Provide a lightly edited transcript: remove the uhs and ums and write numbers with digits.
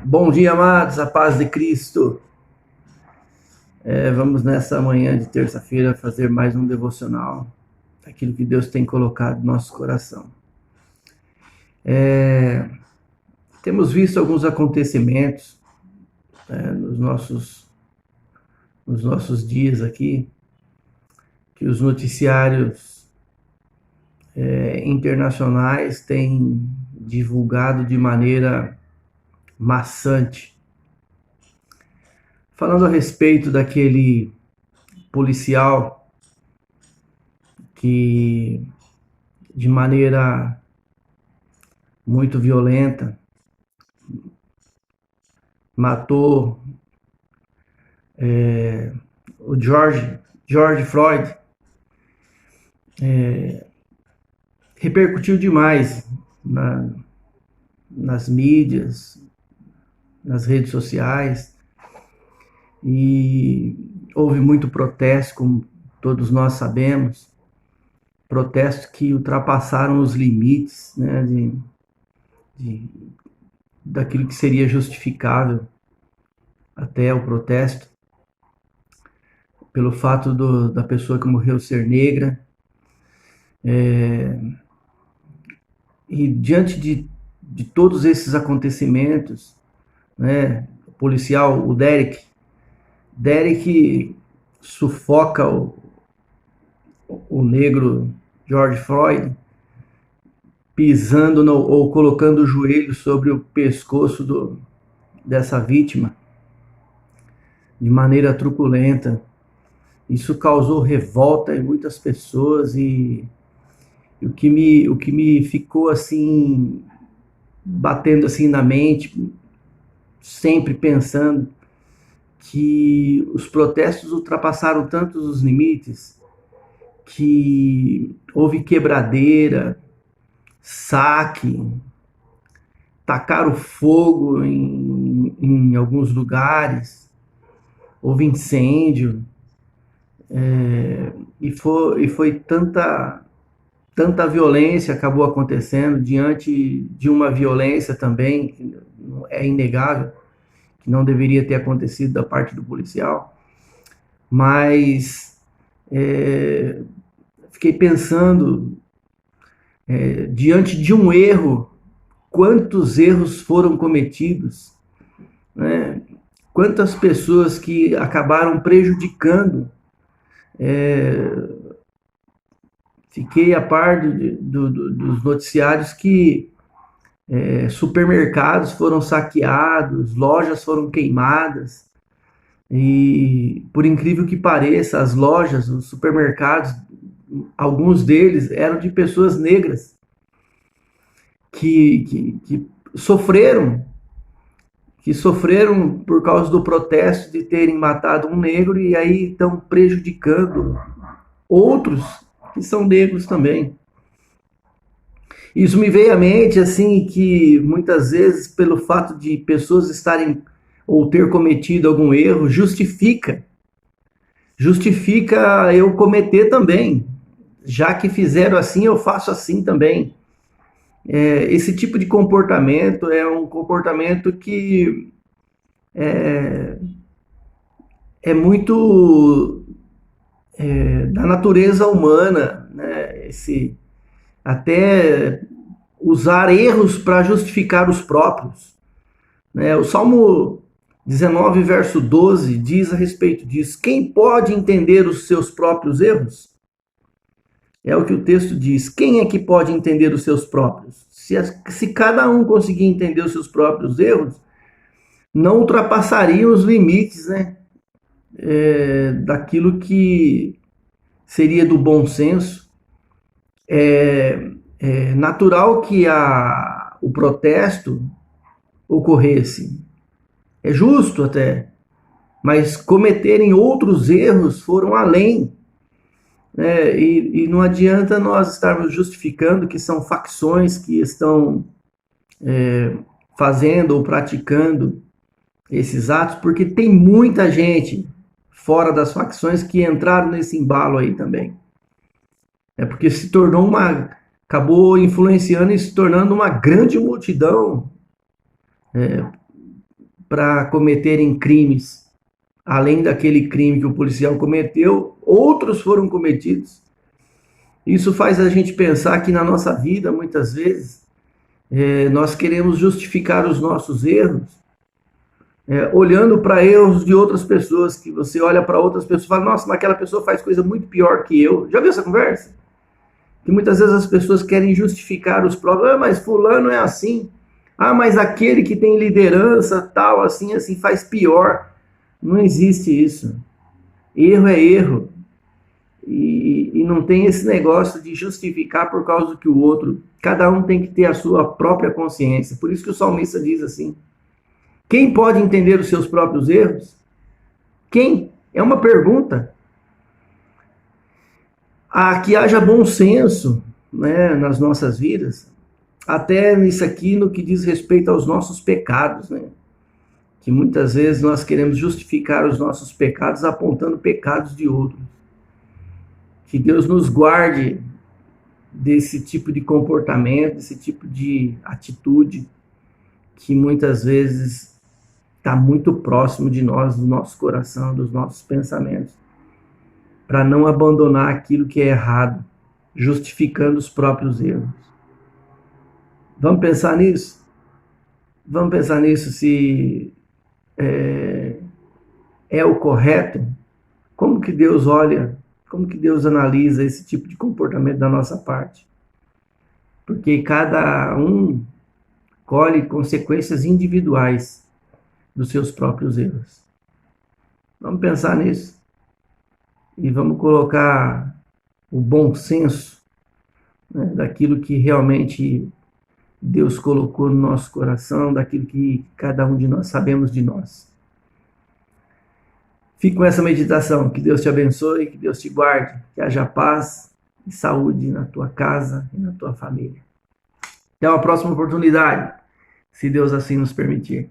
Bom dia, amados, a paz de Cristo. Vamos nessa manhã de terça-feira fazer mais um devocional, aquilo que Deus tem colocado no nosso coração. Temos visto alguns acontecimentos nos nossos dias aqui, que os noticiários internacionais têm divulgado de maneira maçante, falando a respeito daquele policial que, de maneira muito violenta, matou o George Floyd. Repercutiu demais nas mídias, nas redes sociais, e houve muito protesto, como todos nós sabemos, protestos que ultrapassaram os limites, né, daquilo que seria justificável até o protesto, pelo fato da pessoa que morreu ser negra. E diante de todos esses acontecimentos, né, o policial, o Derek sufoca o negro George Floyd, pisando ou colocando o joelho sobre o pescoço dessa vítima, de maneira truculenta. Isso causou revolta em muitas pessoas, e o que me ficou assim, batendo assim na mente, sempre pensando que os protestos ultrapassaram tantos os limites, que houve quebradeira, saque, tacaram fogo em alguns lugares, houve incêndio, e foi tanta violência acabou acontecendo, diante de uma violência também, é inegável, que não deveria ter acontecido da parte do policial, mas fiquei pensando, diante de um erro, quantos erros foram cometidos, né? Quantas pessoas que acabaram prejudicando. Fiquei a par dos noticiários que supermercados foram saqueados, lojas foram queimadas, e por incrível que pareça, as lojas, os supermercados, alguns deles eram de pessoas negras que sofreram por causa do protesto de terem matado um negro, e aí estão prejudicando outros que são negros também. Isso me veio à mente, assim, que muitas vezes, pelo fato de pessoas estarem ou ter cometido algum erro, justifica eu cometer também. Já que fizeram assim, eu faço assim também. Esse tipo de comportamento é um comportamento que é muito da natureza humana, né? Até usar erros para justificar os próprios, né? O Salmo 19, verso 12, diz a respeito disso: quem pode entender os seus próprios erros? É o que o texto diz. Quem é que pode entender os seus próprios? Se cada um conseguir entender os seus próprios erros, não ultrapassaria os limites, né, daquilo que seria do bom senso. É natural que o protesto ocorresse. É justo até. Mas cometerem outros erros foram além. E não adianta nós estarmos justificando que são facções que estão fazendo ou praticando esses atos, porque tem muita gente fora das facções que entraram nesse embalo aí também. Porque se tornou acabou influenciando e se tornando uma grande multidão para cometerem crimes. Além daquele crime que o policial cometeu, outros foram cometidos. Isso faz a gente pensar que na nossa vida, muitas vezes, nós queremos justificar os nossos erros, olhando para erros de outras pessoas, que você olha para outras pessoas e fala, nossa, mas aquela pessoa faz coisa muito pior que eu. Já viu essa conversa? Que muitas vezes as pessoas querem justificar os próprios, mas fulano é assim. Ah, mas aquele que tem liderança, tal, assim, assim, faz pior. Não existe isso. Erro é erro. E não tem esse negócio de justificar por causa que o outro. Cada um tem que ter a sua própria consciência. Por isso que o salmista diz assim: quem pode entender os seus próprios erros? Quem? É uma pergunta. Que haja bom senso, né, nas nossas vidas, até nisso aqui no que diz respeito aos nossos pecados, né? Que muitas vezes nós queremos justificar os nossos pecados apontando pecados de outros. Que Deus nos guarde desse tipo de comportamento, desse tipo de atitude que muitas vezes está muito próximo de nós, do nosso coração, dos nossos pensamentos, para não abandonar aquilo que é errado, justificando os próprios erros. Vamos pensar nisso? Vamos pensar nisso, se é o correto? Como que Deus olha, como que Deus analisa esse tipo de comportamento da nossa parte? Porque cada um colhe consequências individuais dos seus próprios erros. Vamos pensar nisso. E vamos colocar o bom senso, né, daquilo que realmente Deus colocou no nosso coração, daquilo que cada um de nós sabemos de nós. Fique com essa meditação. Que Deus te abençoe, que Deus te guarde, que haja paz e saúde na tua casa e na tua família. Até uma próxima oportunidade, se Deus assim nos permitir.